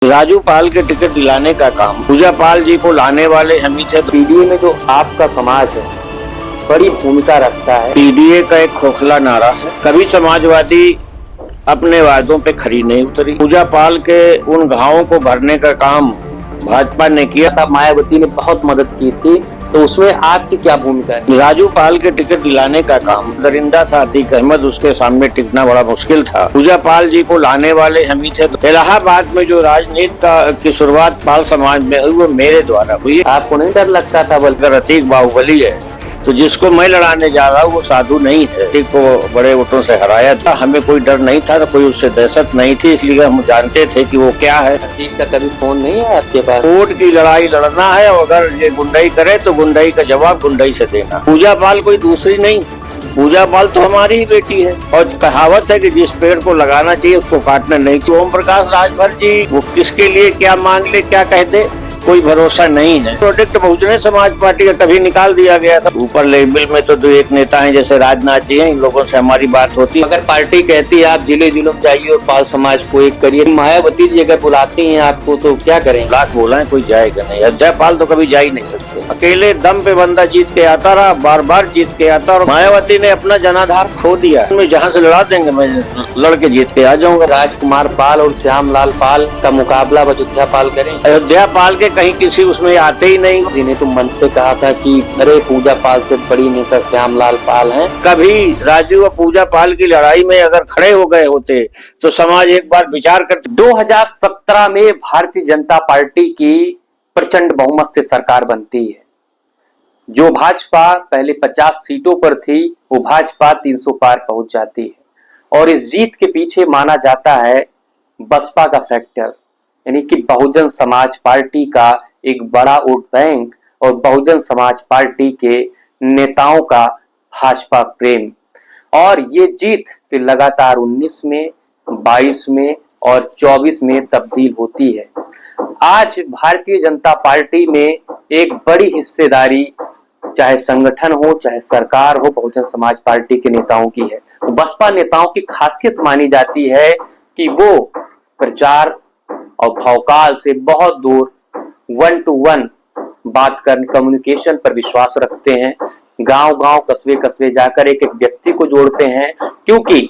राजू पाल के टिकट दिलाने का काम पूजा पाल जी को लाने वाले हम ही थे। पीडीए में जो आपका समाज है बड़ी भूमिका रखता है। पीडीए का एक खोखला नारा है, कभी समाजवादी अपने वादों पे खरी नहीं उतरी। पूजा पाल के उन घावों को भरने का काम भाजपा ने किया। तब मायावती ने बहुत मदद की थी, तो उसमें आपकी क्या भूमिका है? राजू पाल के टिकट दिलाने का काम दरिंदा था अतीक अहमद, उसके सामने टिकना बड़ा मुश्किल था। पूजा पाल जी को लाने वाले हम ही थे। इलाहाबाद में जो राजनीति की शुरुआत पाल समाज में हुई वो मेरे द्वारा हुई। आपको नहीं डर लगता था? अगर अतीक बाहुबली है तो जिसको मैं लड़ाने जा रहा हूँ वो साधु नहीं है। अतीक को बड़े वोटों से हराया था, हमें कोई डर नहीं था, कोई उससे दहशत नहीं थी, इसलिए हम जानते थे कि वो क्या है। अतीक का कभी फोन नहीं है आपके पास? वोट की लड़ाई लड़ना है, अगर ये गुंडाई करे तो गुंडाई का जवाब गुंडाई से देना। पूजा पाल कोई दूसरी नहीं, पूजा पाल तो हमारी ही बेटी है। और कहावत है कि जिस पेड़ को लगाना चाहिए उसको काटना नहीं चाहिए। ओम प्रकाश राजभर जी वो किसके लिए क्या मांग ले क्या कह दे कोई भरोसा नहीं है। प्रोजेक्ट बहुजन समाज पार्टी का कभी निकाल दिया गया था। ऊपर लेवल में तो दो एक नेता हैं जैसे राजनाथ जी हैं, इन लोगों से हमारी बात होती है। अगर पार्टी कहती है आप जिले जिलों में जाइए और पाल समाज को एक करिए, मायावती जी अगर बुलाती हैं आपको तो क्या करें? लाख बोला है कोई जाएगा नहीं। अजय पाल तो कभी जा ही नहीं सकते। अकेले दम पे बंदा जीत के आता रहा, बार बार जीत के आता। और मायावती ने अपना जनाधार खो दिया। मैं जहाँ से लड़ा देंगे मैं लड़के जीत के आ जाऊंगा। राजकुमार पाल और श्यामलाल पाल का मुकाबला अयोध्या पाल करें। अयोध्या पाल के कहीं किसी उसमें आते ही नहीं। किसी ने तो मन से कहा था कि अरे पूजा पाल से बड़ी नेता श्यामलाल पाल हैं। कभी राजू व पूजा पाल की लड़ाई में अगर खड़े हो गए होते तो समाज एक बार विचार करते। 2017 में भारतीय जनता पार्टी की प्रचंड बहुमत से सरकार बनती है। जो भाजपा पहले 50 सीटों पर थी वो भाजपा 300 पार पहुंच जाती है। और इस जीत के पीछे माना जाता है बसपा का फैक्टर, यानी कि बहुजन समाज पार्टी का एक बड़ा वोट बैंक और बहुजन समाज पार्टी के नेताओं का भाजपा प्रेम। और ये जीत फिर लगातार 19 में, 22 में और 24 में तब्दील होती है। आज भारतीय जनता पार्टी में एक बड़ी हिस्सेदारी चाहे संगठन हो चाहे सरकार हो बहुजन समाज पार्टी के नेताओं की है। तो बसपा नेताओं की खासियत मानी जाती है कि वो प्रचार और भौकाल से बहुत दूर 1 to 1 बात कर कम्युनिकेशन पर विश्वास रखते हैं। गांव गांव कस्बे कस्बे जाकर एक एक व्यक्ति को जोड़ते हैं, क्योंकि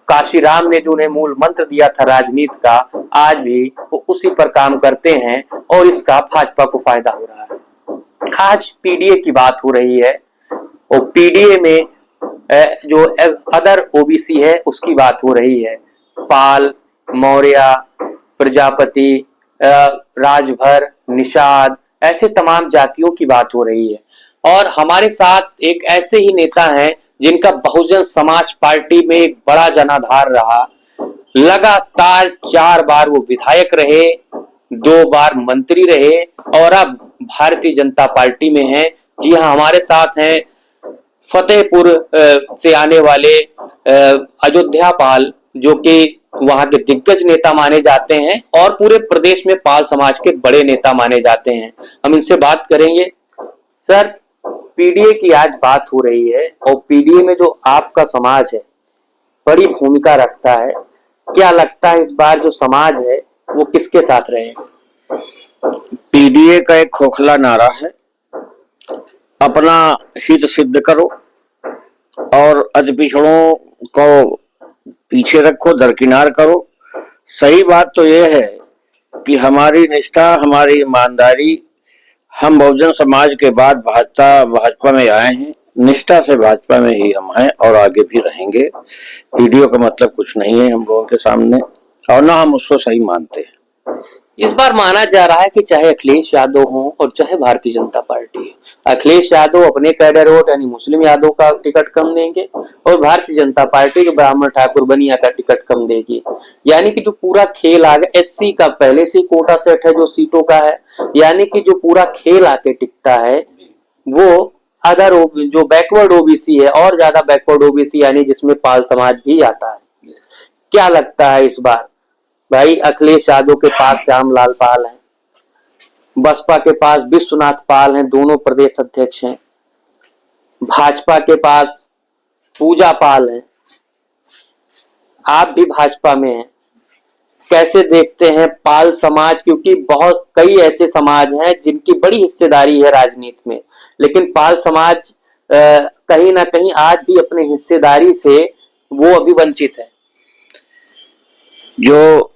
काशीराम ने जो उन्हें मूल मंत्र दिया था राजनीति का, आज भी वो उसी पर काम करते हैं और इसका भाजपा को फायदा हो रहा है। आज पीडीए की बात हो रही है और पीडीए में जो अदर ओबीसी है उसकी बात हो रही है। पाल, मौर्य, प्रजापति, राजभर, निषाद, ऐसे तमाम जातियों की बात हो रही है। और हमारे साथ एक ऐसे ही नेता हैं जिनका बहुजन समाज पार्टी में एक बड़ा जनाधार रहा। लगातार 4 बार वो विधायक रहे, 2 बार मंत्री रहे और अब भारतीय जनता पार्टी में हैं। जी हाँ, हमारे साथ हैं फतेहपुर से आने वाले अयोध्या पाल, जो कि वहां के दिग्गज नेता माने जाते हैं और पूरे प्रदेश में पाल समाज के बड़े नेता माने जाते हैं। हम इनसे बात करेंगे। सर, पीडीए की आज बात हो रही है और पीडीए में जो आपका समाज है बड़ी भूमिका रखता है। क्या लगता है इस बार जो समाज है वो किसके साथ रहे? पीडीए का एक खोखला नारा है, अपना हित सिद्ध करो और अति पिछड़ों को पीछे रखो, दरकिनार करो। सही बात तो यह है कि हमारी निष्ठा, हमारी ईमानदारी, हम बहुजन समाज के बाद भाजपा में आए हैं, निष्ठा से भाजपा में ही हम हैं और आगे भी रहेंगे। पीडीओ का मतलब कुछ नहीं है हम लोगों के सामने और ना हम उसको सही मानते हैं। इस बार माना जा रहा है कि चाहे अखिलेश यादव हो और चाहे भारतीय जनता पार्टी, अखिलेश यादव अपने कैडर वोट यानी मुस्लिम यादव का टिकट कम देंगे और भारतीय जनता पार्टी के ब्राह्मण ठाकुर बनिया का टिकट कम देगी। यानी कि जो पूरा खेल आ गया, एससी का पहले से कोटा सेट है जो सीटों का है, यानी कि जो पूरा खेल आके टिकता है वो अदर जो बैकवर्ड ओबीसी है और ज्यादा बैकवर्ड ओबीसी यानी जिसमें पाल समाज भी आता है। क्या लगता है इस बार? भाई, अखिलेश यादव के पास श्यामलाल पाल हैं, बसपा के पास विश्वनाथ पाल हैं, दोनों प्रदेश अध्यक्ष हैं, भाजपा के पास पूजा पाल हैं, आप भी भाजपा में हैं। कैसे देखते हैं पाल समाज, क्योंकि बहुत कई ऐसे समाज हैं जिनकी बड़ी हिस्सेदारी है राजनीति में, लेकिन पाल समाज कहीं ना कहीं आज भी अपने हिस्सेदारी से वो अभी वंचित है। जो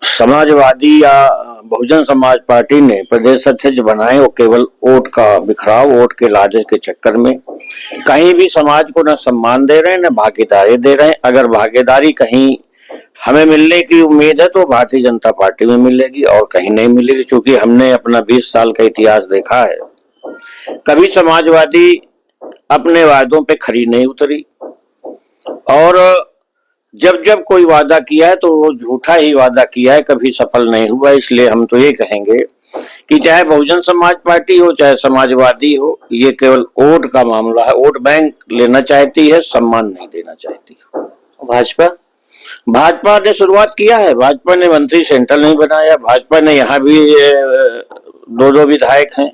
समाजवादी या बहुजन समाज पार्टी ने प्रदेश अध्यक्ष बनाए वो केवल वोट का बिखराव, वोट के लालच के चक्कर में कहीं भी समाज को न सम्मान दे रहे हैं न भागीदारी दे रहे हैं। अगर भागीदारी कहीं हमें मिलने की उम्मीद है तो भारतीय जनता पार्टी में मिलेगी और कहीं नहीं मिलेगी, क्योंकि हमने अपना 20 साल का इतिहास देखा है। कभी समाजवादी अपने वादों पे खरी नहीं उतरी और जब जब कोई वादा किया है तो वो झूठा ही वादा किया है, कभी सफल नहीं हुआ। इसलिए हम तो ये कहेंगे कि चाहे बहुजन समाज पार्टी हो चाहे समाजवादी हो, ये केवल वोट का मामला है। वोट बैंक लेना चाहती है, सम्मान नहीं देना चाहती। भाजपा ने शुरुआत किया है, भाजपा ने मंत्री सेंट्रल नहीं बनाया, भाजपा ने यहाँ भी 2-2 विधायक हैं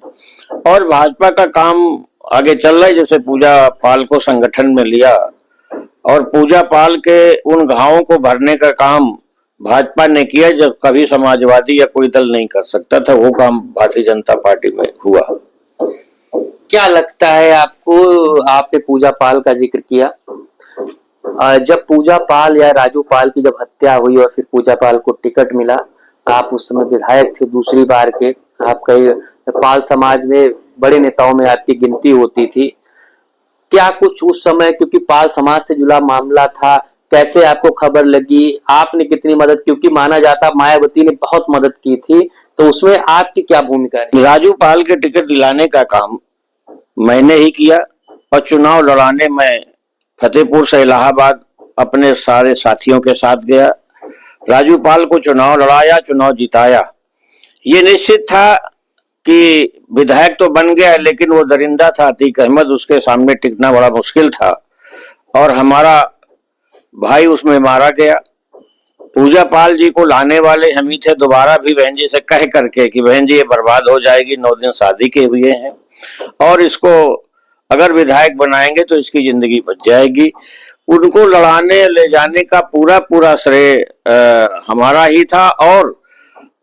और भाजपा का काम आगे चल रहा है। जैसे पूजा पाल को संगठन में लिया और पूजा पाल के उन घावों को भरने का काम भाजपा ने किया, जब कभी समाजवादी या कोई दल नहीं कर सकता था, वो काम भारतीय जनता पार्टी में हुआ। क्या लगता है आपको, आपने पूजा पाल का जिक्र किया, जब पूजा पाल या राजू पाल की जब हत्या हुई और फिर पूजा पाल को टिकट मिला, आप उस समय विधायक थे दूसरी बार के, आप कई पाल समाज में बड़े नेताओं में आपकी गिनती होती थी, क्या कुछ उस समय, क्योंकि पाल समाज से जुड़ा मामला था, कैसे आपको खबर लगी, आपने कितनी मदद, क्योंकि माना जाता मायावती ने बहुत मदद की थी, तो उसमें आपकी क्या भूमिका है? राजू पाल के टिकट दिलाने का काम मैंने ही किया और चुनाव लड़ाने में फतेहपुर से इलाहाबाद अपने सारे साथियों के साथ गया। राजू पाल को चुनाव लड़ाया, चुनाव जिताया। ये निश्चित था कि विधायक तो बन गया लेकिन वो दरिंदा था अतीक अहमद, उसके सामने टिकना बड़ा मुश्किल था और हमारा भाई उसमें मारा गया। पूजा पाल जी को लाने वाले हम ही थे, दोबारा भी बहन जी से कह करके कि बहन जी ये बर्बाद हो जाएगी, 9 दिन शादी के हुए हैं और इसको अगर विधायक बनाएंगे तो इसकी जिंदगी बच जाएगी। उनको लड़ाने ले जाने का पूरा श्रेय हमारा ही था और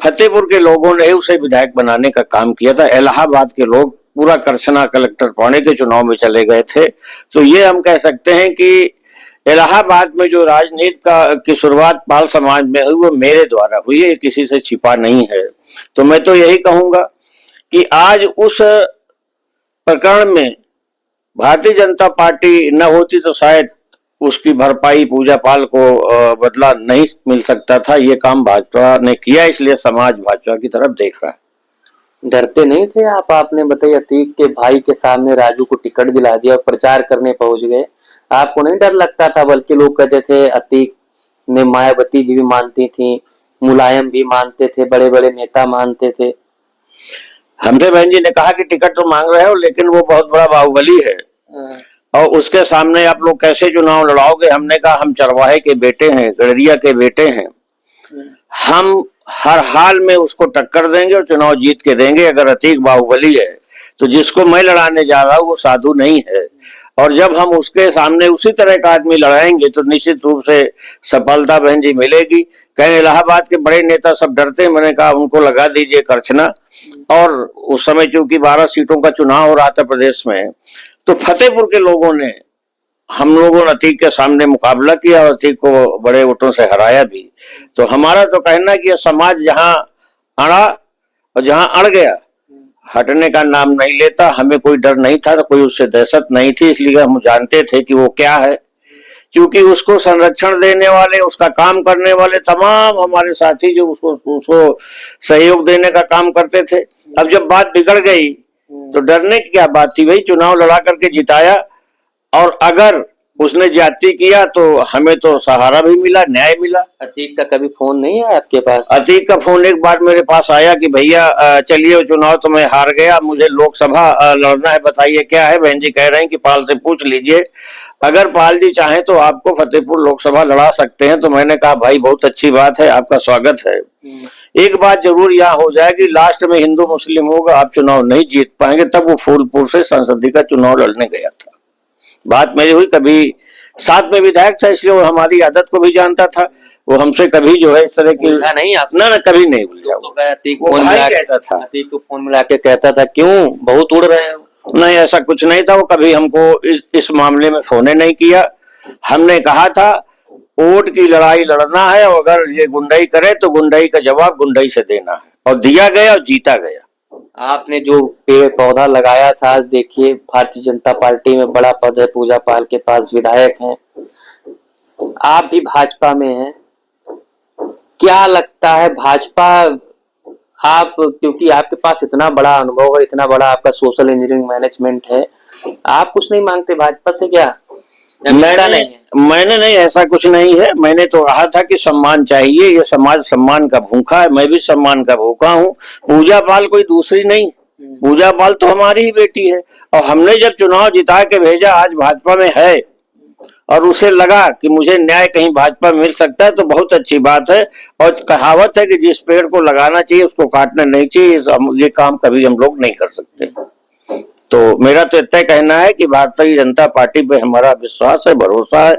फतेहपुर के लोगों ने उसे विधायक बनाने का काम किया था। इलाहाबाद के लोग पूरा करछना कलेक्टर पाने के चुनाव में चले गए थे। तो ये हम कह सकते हैं कि इलाहाबाद में जो राजनीति की शुरुआत पाल समाज में हुई वो मेरे द्वारा हुई है, किसी से छिपा नहीं है। तो मैं तो यही कहूंगा कि आज उस प्रकरण में भारतीय जनता पार्टी न होती तो शायद उसकी भरपाई पूजा पाल को बदला नहीं मिल सकता था। ये काम भाजपा ने किया, इसलिए समाज भाजपा की तरफ देख रहा है। डरते नहीं थे आप? आपने बताया अतीक के भाई के सामने राजू को टिकट दिला दिया और प्रचार करने पहुंच गए, आपको नहीं डर लगता था? बल्कि लोग कहते थे अतीक में मायावती जी भी मानती थी, मुलायम भी मानते थे, बड़े बड़े नेता मानते थे। हमसे बहन जी ने कहा कि टिकट तो मांग रहे हो लेकिन वो बहुत बड़ा बाहुबली है और उसके सामने आप लोग कैसे चुनाव लड़ाओगे। हमने कहा हम चरवाहे के बेटे हैं, गडरिया के बेटे हैं, हम हर हाल में उसको टक्कर देंगे और चुनाव जीत के देंगे। अगर अतीक बाहुबली है तो जिसको मैं लड़ाने जा रहा हूँ वो साधु नहीं है और जब हम उसके सामने उसी तरह का आदमी लड़ाएंगे तो निश्चित रूप से सफलता बहन जी मिलेगी। कहीं इलाहाबाद के बड़े नेता सब डरते हैं, मैंने कहा उनको लगा दीजिए करछना। और उस समय चूंकि 12 सीटों का चुनाव हो रहा था प्रदेश में, तो फतेहपुर के लोगों ने, हम लोगों ने अतीक के सामने मुकाबला किया और अतीक को बड़े वोटों से हराया भी। तो हमारा तो कहना कि समाज जहां अड़ा और जहां अड़ गया हटने का नाम नहीं लेता। हमें कोई डर नहीं था, कोई उससे दहशत नहीं थी, इसलिए हम जानते थे कि वो क्या है। क्योंकि उसको संरक्षण देने वाले, उसका काम करने वाले तमाम हमारे साथी जो उसको सहयोग देने का काम करते थे। अब जब बात बिगड़ गई तो डरने की क्या बात थी भाई, चुनाव लड़ा करके जिताया और अगर उसने ज्यादती किया तो हमें तो सहारा भी मिला, न्याय मिला। अतीक का कभी फोन नहीं है आपके पास? अतीक का फोन एक बार मेरे पास आया कि भैया चलिए चुनाव तो मैं हार गया, मुझे लोकसभा लड़ना है, बताइए क्या है। बहन जी कह रहे हैं कि पाल से पूछ लीजिए, अगर पाल जी चाहें तो आपको फतेहपुर लोकसभा लड़ा सकते हैं। तो मैंने कहा भाई बहुत अच्छी बात है, आपका स्वागत है। एक बात जरूर यहाँ हो जाएगी, लास्ट में हिंदू मुस्लिम होगा, आप चुनाव नहीं जीत पाएंगे। तब वो फूलपुर से संसदीय का चुनाव लड़ने गया था। बात मेरी हुई, कभी साथ में विधायक था इसलिए वो हमारी आदत को भी जानता था। वो हमसे कभी जो है इस तरह की उलझा नहीं आप? ना कभी नहीं उलझा। तो अतीक वो फोन भाई मिला कहता था। अतीक को फोन मिला के कहता था क्यों बहुत उड़ रहे हो? नहीं, ऐसा कुछ नहीं था। वो कभी हमको इस मामले में फोन नहीं किया। हमने कहा था वोट की लड़ाई लड़ना है और अगर ये गुंडाई करे तो गुंडाई का जवाब गुंडाई से देना है, और दिया गया और जीता गया। आपने जो पेड़ पौधा लगाया था, आज देखिए भारतीय जनता पार्टी में बड़ा पद है, पूजा पाल के पास विधायक हैं, आप भी भाजपा में हैं। क्या लगता है भाजपा, आप क्योंकि आपके पास इतना बड़ा अनुभव है, इतना बड़ा आपका सोशल इंजीनियरिंग मैनेजमेंट है, आप कुछ नहीं मांगते भाजपा से क्या? मैंने नहीं, ऐसा कुछ नहीं है। मैंने तो कहा था कि सम्मान चाहिए, ये समाज सम्मान का भूखा है, मैं भी सम्मान का भूखा हूँ। पूजा पाल कोई दूसरी नहीं, पूजा पाल तो हमारी ही बेटी है, और हमने जब चुनाव जिता के भेजा, आज भाजपा में है और उसे लगा कि मुझे न्याय कहीं भाजपा मिल सकता है, तो बहुत अच्छी बात है। और कहावत है कि जिस पेड़ को लगाना चाहिए उसको काटना नहीं चाहिए। ये काम कभी हम लोग नहीं कर सकते। तो मेरा तो इतना कहना है कि भारतीय जनता पार्टी पे हमारा विश्वास है, भरोसा है,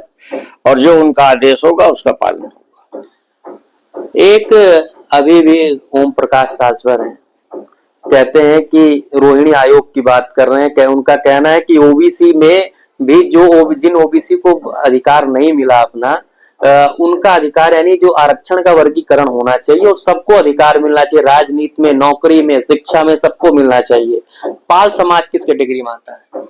और जो उनका आदेश होगा उसका पालन होगा। एक अभी भी ओम प्रकाश राजभर हैं, कहते हैं कि रोहिणी आयोग की बात कर रहे हैं। उनका कहना है कि ओबीसी में भी जिन ओबीसी को अधिकार नहीं मिला अपना, उनका अधिकार यानी जो आरक्षण का वर्गीकरण होना चाहिए और सबको अधिकार मिलना चाहिए, राजनीति में, नौकरी में, शिक्षा में, सबको मिलना चाहिए। पाल समाज किस कैटेगरी में आता है?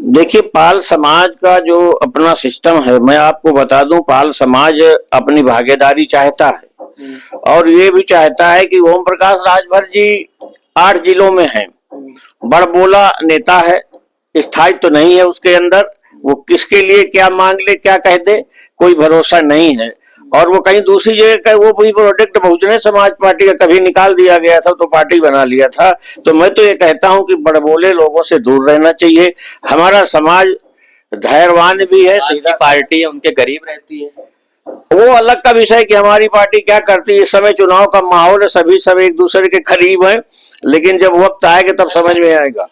देखिए, पाल समाज का जो अपना सिस्टम है, मैं आपको बता दूं, पाल समाज अपनी भागीदारी चाहता है और ये भी चाहता है कि ओम प्रकाश राजभर जी 8 जिलों में हैं, बड़बोला नेता है, स्थायित्व तो नहीं है उसके अंदर। वो किसके लिए क्या मांग ले, क्या कह दे, कोई भरोसा नहीं है। और वो कहीं दूसरी जगह का वो भी प्रोडक्ट बहुजन समाज पार्टी का कभी निकाल दिया गया था तो पार्टी बना लिया था। तो मैं तो ये कहता हूं कि बड़बोले लोगों से दूर रहना चाहिए। हमारा समाज धैर्यवान भी है, सीधा पार्टी है, उनके गरीब रहती है, वो अलग का विषय कि हमारी पार्टी क्या करती है। इस समय चुनाव का माहौल है, सभी सब एक दूसरे के करीब हैं, लेकिन जब वक्त आएगा तब समझ में आएगा।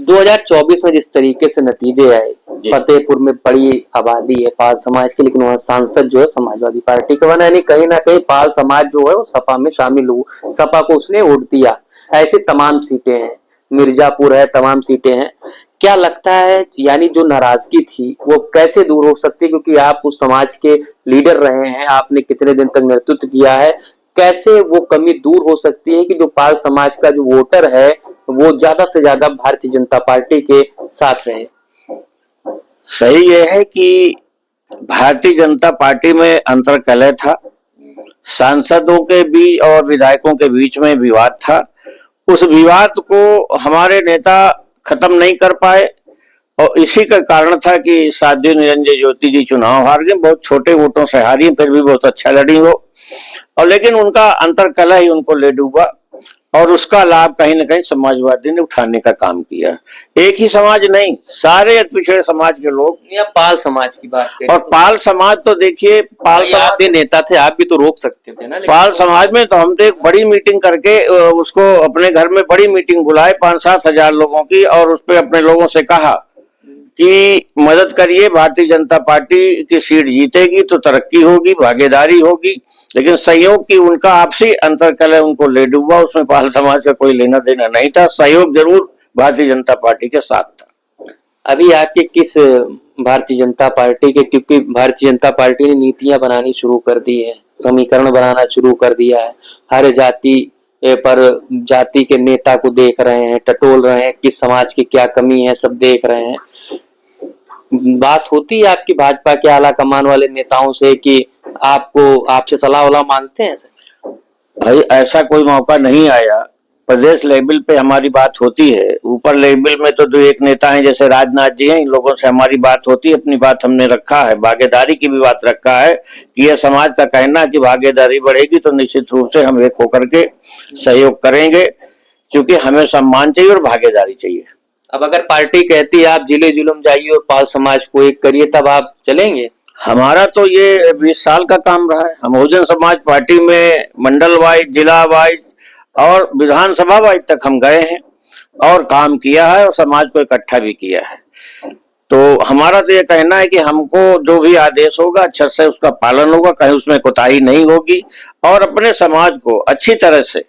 2024 में जिस तरीके से नतीजे आए, फतेहपुर में बड़ी आबादी है पाल समाज की, लेकिन वहाँ सांसद जो है समाजवादी पार्टी का बना, यानी कहीं ना कहीं पाल समाज जो है वो सपा में शामिल हुआ, सपा को उसने वोट दिया। ऐसी तमाम सीटें हैं, मिर्जापुर है, तमाम सीटें हैं। क्या लगता है, यानी जो नाराजगी थी वो कैसे दूर हो सकती है? क्योंकि आप उस समाज के लीडर रहे हैं, आपने कितने दिन तक नेतृत्व किया है, कैसे वो कमी दूर हो सकती है कि जो पाल समाज का जो वोटर है वो ज्यादा से ज्यादा भारतीय जनता पार्टी के साथ रहे? सही यह है कि भारतीय जनता पार्टी में अंतर्कलह था, सांसदों के बीच और विधायकों के बीच में विवाद था। उस विवाद को हमारे नेता खत्म नहीं कर पाए और इसी का कारण था कि साध्वी निरंजन ज्योति जी चुनाव हार गए, बहुत छोटे वोटों से हारी, फिर भी बहुत अच्छा लड़ी वो। और लेकिन उनका अंतर्कलह ही उनको ले डूबा और उसका लाभ कहीं न कहीं समाजवादी ने उठाने का काम किया। एक ही समाज नहीं, सारे पिछड़े समाज के लोग, या पाल समाज की बात करें और पाल समाज तो देखिए, पाल समाज आप भी नेता थे, आप भी तो रोक सकते थे ना। पाल समाज में तो हम तो एक बड़ी मीटिंग करके उसको अपने घर में बड़ी मीटिंग बुलाए 5-7 हजार लोगों की, और उस पर अपने लोगों से कहा कि मदद करिए, भारतीय जनता पार्टी की सीट जीतेगी तो तरक्की होगी, भागीदारी होगी। लेकिन सहयोग की उनका आपसी अंतर्कलह उनको ले डूबा, उसमें पाल समाज का कोई लेना देना नहीं था। सहयोग जरूर भारतीय जनता पार्टी के साथ था। अभी आपके किस भारतीय जनता पार्टी के, क्योंकि भारतीय जनता पार्टी ने नीतियां बनानी शुरू कर दी है, समीकरण बनाना शुरू कर दिया है, हर जाति पर जाति के नेता को देख रहे हैं, टटोल रहे हैं, किस समाज की क्या कमी है सब देख रहे हैं। बात होती है आपकी भाजपा के आला कमान वाले नेताओं से कि आपसे सलाह वलाह मांगते हैं? भाई ऐसा कोई मौका नहीं आया। प्रदेश लेवल पे हमारी बात होती है, ऊपर लेवल में तो 2-1 नेता हैं जैसे राजनाथ जी हैं, इन लोगों से हमारी बात होती है, अपनी बात हमने रखा है, भागीदारी की भी बात रखा है कि यह समाज का कहना है कि भागीदारी बढ़ेगी तो निश्चित रूप से हम एक होकर के सहयोग करेंगे, क्योंकि हमें सम्मान चाहिए और भागीदारी चाहिए। अब अगर पार्टी कहती है आप जिले जिलों में जाइए और पाल समाज को एक करिए, तब आप चलेंगे? हमारा तो ये 20 साल का काम रहा है। हम बहुजन समाज पार्टी में मंडल वाइज, जिला वाइज और विधानसभा वाइज तक हम गए हैं और काम किया है और समाज को इकट्ठा भी किया है। तो हमारा तो ये कहना है कि हमको जो भी आदेश होगा अच्छे से उसका पालन होगा, कहीं उसमें कोताही नहीं होगी, और अपने समाज को अच्छी तरह से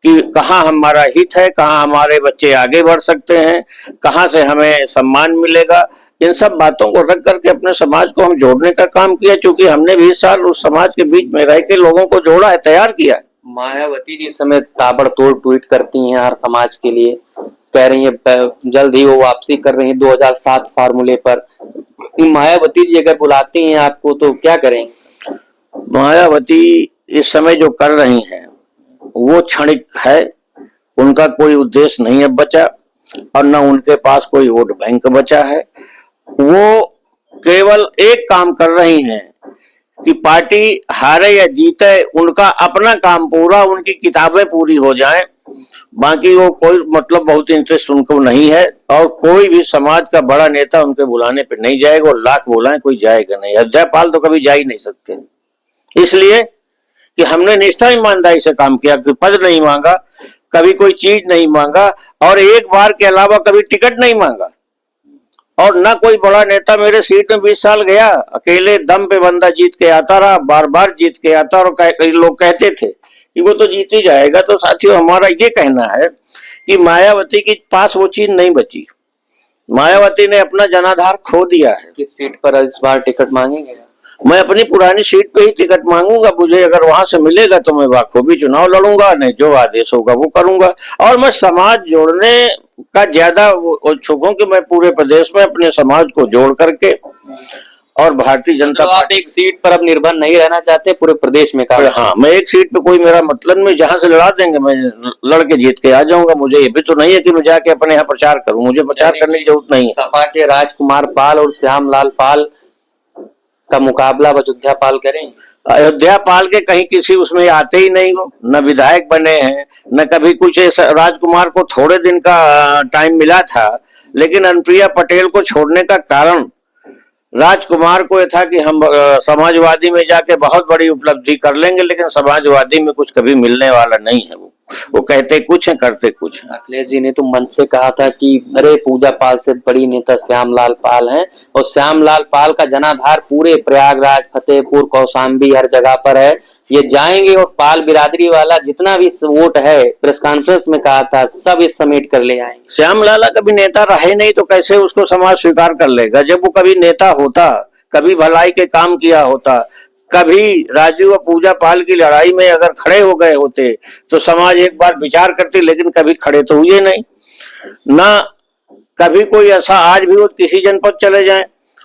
कि कहाँ हमारा हित है, कहाँ हमारे बच्चे आगे बढ़ सकते हैं, कहाँ से हमें सम्मान मिलेगा, इन सब बातों को रख करके अपने समाज को हम जोड़ने का काम किया। क्योंकि हमने 20 साल उस समाज के बीच में रह के लोगों को जोड़ा है, तैयार किया है। मायावती जी इस समय ताबड़तोड़ ट्वीट करती हैं हर समाज के लिए, कह रही है जल्द ही वो वापसी कर रही है 2007 फार्मूले पर। मायावती जी अगर बुलाती हैं आपको तो क्या करेंगे? मायावती इस समय जो कर रही हैं वो क्षणिक है, उनका कोई उद्देश्य नहीं है बचा, और न उनके पास कोई वोट बैंक बचा है। वो केवल एक काम कर रही हैं कि पार्टी हारे या जीते, उनका अपना काम पूरा, उनकी किताबें पूरी हो जाएं, बाकी वो कोई मतलब बहुत इंटरेस्ट उनको नहीं है। और कोई भी समाज का बड़ा नेता उनके बुलाने पे नहीं जाएगा, और लाख बुलाएं कोई जाएगा नहीं। अयोध्यापाल तो कभी जा ही नहीं सकते, इसलिए कि हमने निष्ठा ईमानदारी से काम किया, कि पद नहीं मांगा, कभी कोई चीज नहीं मांगा, और एक बार के अलावा कभी टिकट नहीं मांगा। और ना कोई बड़ा नेता मेरे सीट में 20 साल गया, अकेले दम पे बंदा जीत के आता रहा, बार बार जीत के आता। और कई लोग कहते थे कि वो तो जीत ही जाएगा। तो साथियों, हमारा ये कहना है कि मायावती के पास वो चीज नहीं बची। मायावती ने अपना जनाधार खो दिया है। किस सीट पर इस बार टिकट मांगेंगे? मैं अपनी पुरानी सीट पे ही टिकट मांगूंगा, मुझे अगर वहां से मिलेगा तो मैं बाखूबी चुनाव लड़ूंगा, नहीं जो आदेश होगा वो करूंगा। और मैं समाज जोड़ने का ज्यादा इच्छुक हूं कि मैं पूरे प्रदेश में अपने समाज को जोड़ करके और भारतीय जनता तो आप एक सीट पर अब निर्भर नहीं रहना चाहते, पूरे प्रदेश में काम? हाँ, मैं एक सीट पे कोई मेरा मतलब नहीं, जहां से लड़ा देंगे मैं लड़के जीत के आ जाऊंगा। मुझे ये भी तो नहीं है कि मैं जाके अपने यहाँ प्रचार करूं, मुझे प्रचार करने की जरूरत नहीं है। सपा के राजकुमार पाल और श्यामलाल पाल का मुकाबला अयोध्या पाल करें? अयोध्या पाल के कहीं किसी उसमें आते ही नहीं, हो न विधायक बने हैं, न कभी कुछ ऐसा। राजकुमार को थोड़े दिन का टाइम मिला था, लेकिन अनुप्रिया पटेल को छोड़ने का कारण राजकुमार को यह था कि हम समाजवादी में जाके बहुत बड़ी उपलब्धि कर लेंगे, लेकिन समाजवादी में कुछ कभी मिलने वाला नहीं है। वो कहते कुछ है, करते कुछ है। अखिलेश जी ने तो मन से कहा था कि अरे पूजा पाल से बड़ी नेता श्यामलाल पाल हैं, और श्यामलाल पाल का जनाधार पूरे प्रयागराज, फतेहपुर, कौशाम्बी हर जगह पर है। ये जाएंगे और पाल बिरादरी वाला जितना भी वोट है, प्रेस कॉन्फ्रेंस में कहा था, सब इस समेट कर ले आएंगे। श्यामलाला कभी नेता रहे नहीं तो कैसे उसको समाज स्वीकार कर लेगा? जब वो कभी नेता होता, कभी भलाई के काम किया होता, कभी राजू और पूजा पाल की लड़ाई में अगर खड़े हो गए होते तो समाज एक बार विचार करती, लेकिन कभी खड़े तो हुए नहीं। ना कभी कोई ऐसा, आज भी वो किसी जनपद चले जाएं,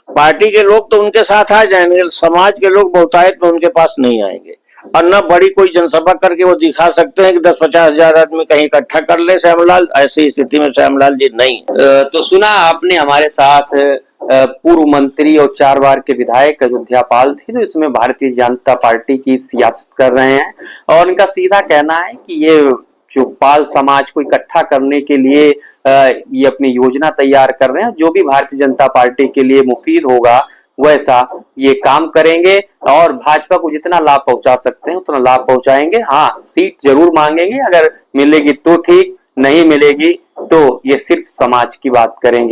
पार्टी के लोग तो उनके साथ आ जाएंगे, समाज के लोग बहुतायत में उनके पास नहीं आएंगे। और न बड़ी कोई जनसभा करके वो दिखा सकते हैं कि 10-50 हजार आदमी कहीं इकट्ठा कर ले श्यामलाल। ऐसी स्थिति में श्यामलाल जी नहीं। तो सुना आपने हमारे साथ पूर्व मंत्री और 4 बार के विधायक अयोध्या पाल थे, जो इसमें भारतीय जनता पार्टी की सियासत कर रहे हैं। और इनका सीधा कहना है कि ये जो पाल समाज को इकट्ठा करने के लिए ये अपनी योजना तैयार कर रहे हैं, जो भी भारतीय जनता पार्टी के लिए मुफीद होगा वैसा ये काम करेंगे, और भाजपा को जितना लाभ पहुंचा सकते हैं उतना लाभ पहुंचाएंगे। हाँ, सीट जरूर मांगेंगे, अगर मिलेगी तो ठीक, नहीं मिलेगी तो ये सिर्फ समाज की बात करेंगे।